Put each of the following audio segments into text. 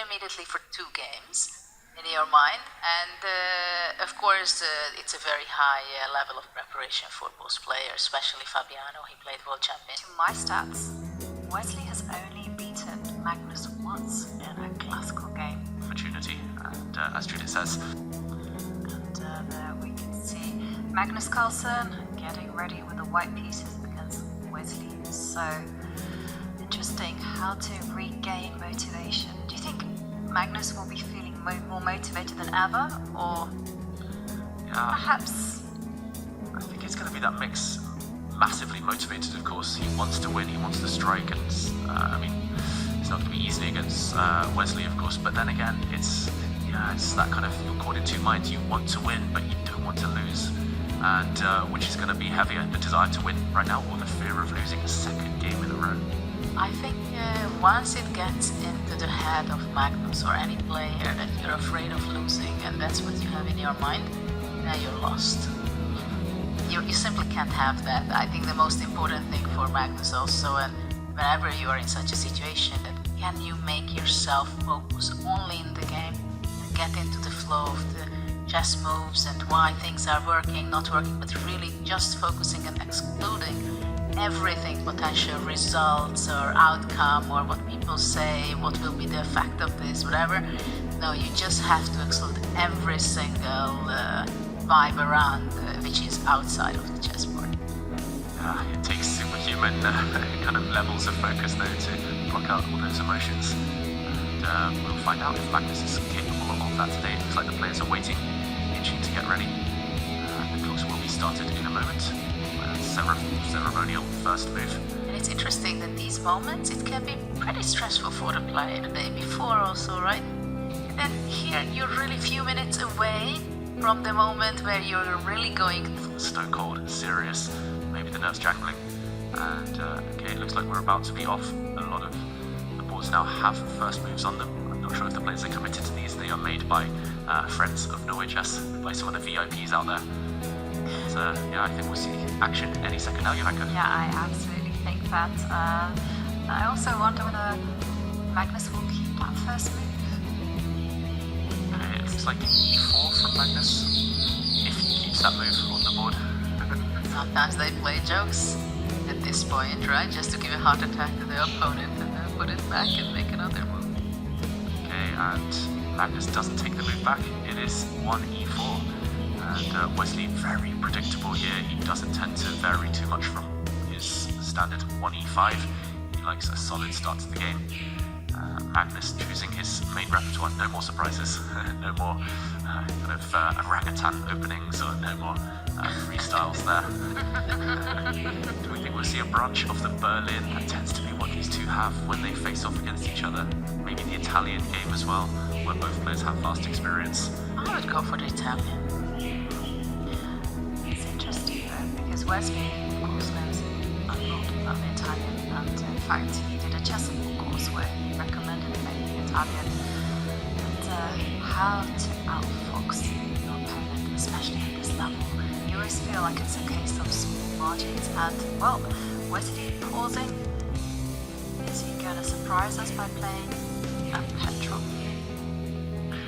immediately for 2 games in your mind, and of course it's a very high level of preparation for both players, especially Fabiano. He played world champion. To my stats, Wesley has only beaten Magnus once in a classical game. Opportunity, and as Judith says. And there we can see Magnus Carlsen getting ready with the white pieces against Wesley. So interesting how to regain motivation. Do you think Magnus will be feeling more motivated than ever, or perhaps? I think it's going to be that mix. Massively motivated, of course. He wants to win, he wants to strike, and it's not going to be easy against Wesley, of course. But then again, it's that kind of, you're caught in two minds. You want to win, but you don't want to lose. And which is going to be heavier, the desire to win right now, or the fear of losing a second game in a row? I think once it gets into the head of Magnus or any player that you're afraid of losing, and that's what you have in your mind, now you're lost. You simply can't have that. I think the most important thing for Magnus also, and whenever you are in such a situation, that can you make yourself focus only in the game and get into the flow of the chess moves and why things are working, not working, but really just focusing and excluding everything, potential results or outcome or what people say, what will be the effect of this, whatever. No, you just have to exclude every single vibe around which is outside of the chessboard. It takes superhuman kind of levels of focus though to block out all those emotions. And we'll find out if Magnus is capable of that today. It looks like the players are waiting, itching to get ready. The clocks will be started in a moment. Ceremonial first move. And it's interesting that these moments, it can be pretty stressful for the player the day before also, right? And then here you're really few minutes away from the moment where you're really going stone cold, serious, maybe the nerves jangling. And okay, it looks like we're about to be off. A lot of the boards now have first moves on them. I'm not sure if the players are committed to these. They are made by friends of Norway Chess, by some of the VIPs out there. So, I think we'll see action any second now, Jovanka. Yeah, I absolutely think that. I also wonder whether Magnus will keep that first move. Okay, it looks like e4 from Magnus, if he keeps that move on the board. Sometimes they play jokes at this point, right? Just to give a heart attack to the opponent and then put it back and make another move. Okay, and Magnus doesn't take the move back. It is 1e4. And Wesley, very predictable here. He doesn't tend to vary too much from his standard 1e5. He likes a solid start to the game. Magnus choosing his main repertoire. No more surprises. No more kind of orangutan openings or no more freestyles there. Do we think we'll see a branch of the Berlin? That tends to be what these two have when they face off against each other. Maybe the Italian game as well, where both players have vast experience. I would go for the Italian. It's interesting though, because Wesley, of course, knows a lot about the Italian, and in fact, he did a chess course where he recommended playing the Italian, and how to outfox your opponent, especially at this level. You always feel like it's a case of small margins, and well, Wesley pausing. Is he going to surprise us by playing a petrol?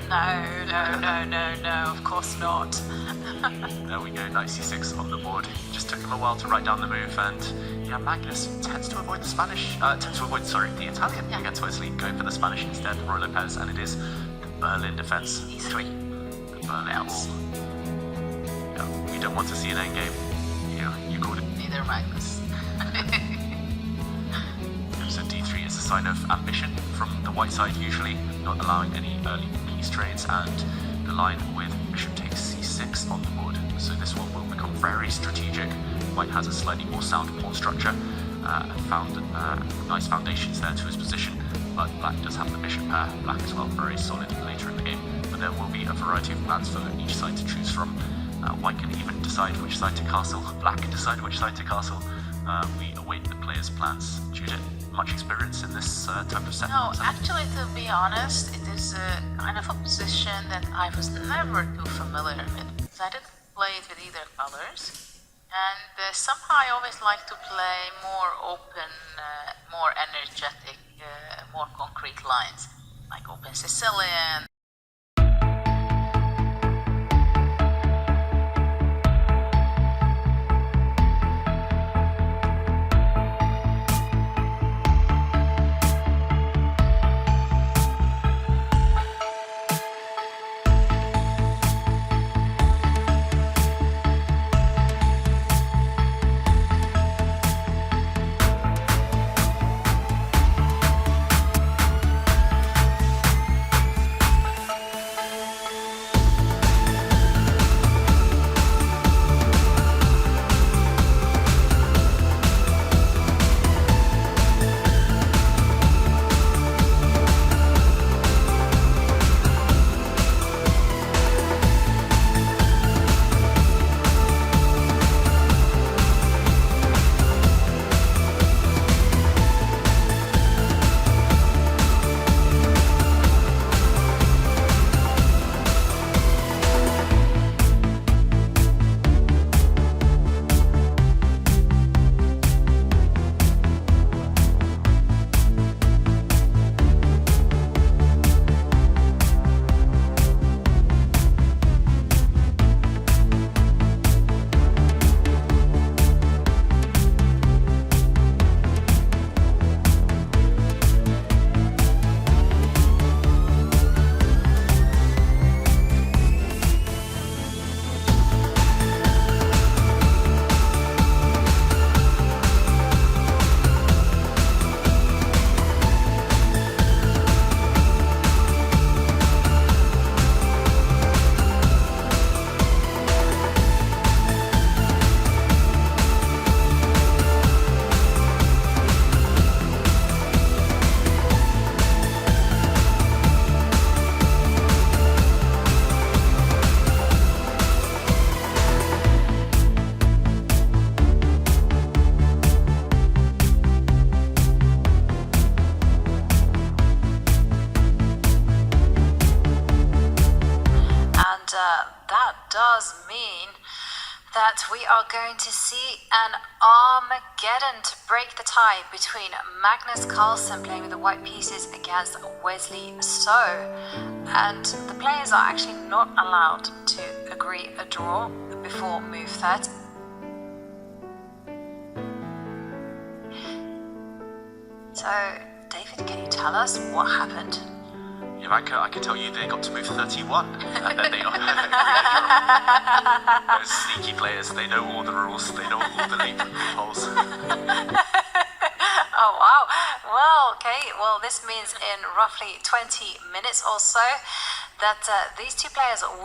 No, of course not. There we go, knight c6 on the board. Just took him a while to write down the move, and Magnus tends to avoid the Italian against Wesley, going for the Spanish instead, Roy Lopez, and it is the Berlin defense. e3. The Berlin wall. Yeah, we don't want to see an endgame. You called it. Neither Magnus. So d3 is a sign of ambition from the white side, usually, not allowing any early piece trades, and the line with bishop takes c6 on the board. So this one will become very strategic. White has a slightly more sound pawn structure, and found nice foundations there to his position, but black does have the bishop pair, black as well, very solid later in the game. But there will be a variety of plans for each side to choose from. White can even decide which side to castle, black can decide which side to castle. We await the players' plans. Judith, much experience in this type of setup? No, actually, to be honest, it is a kind of a position that I was never too familiar with, because I didn't play it with either colors, and somehow I always like to play more open, more energetic, more concrete lines. like open Sicilian. That does mean that we are going to see an Armageddon to break the tie between Magnus Carlsen playing with the white pieces against Wesley So. And the players are actually not allowed to agree a draw before move 30. So, David, can you tell us what happened? Ivanka, I can tell you they got to move 31, and then they got those sneaky players. They know all the rules. They know all the loopholes. Oh wow! Well, okay. Well, this means in roughly 20 minutes or so that these two players will